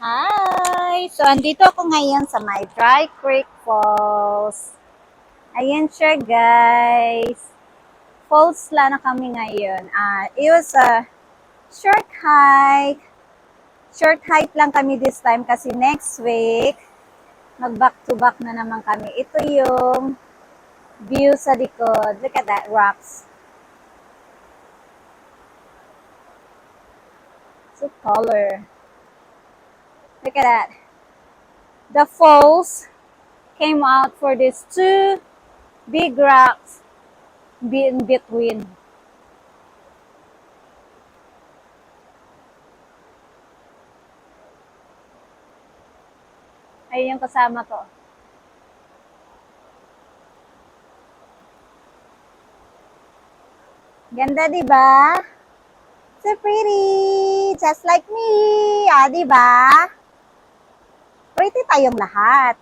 Hi! So, andito ako ngayon sa may Dry Creek Falls. Ayan siya, guys. Falls lang na kami ngayon. It was a short hike. Short hike lang kami this time kasi next week, mag-back to back na naman kami. Ito yung view sa likod. Look at that, rocks. So color. Look at that. The falls came out for these two big rocks in between. Ayun yung kasama ko. Ganda, di ba? So pretty! Just like me! Di ba? Pretty tayong lahat.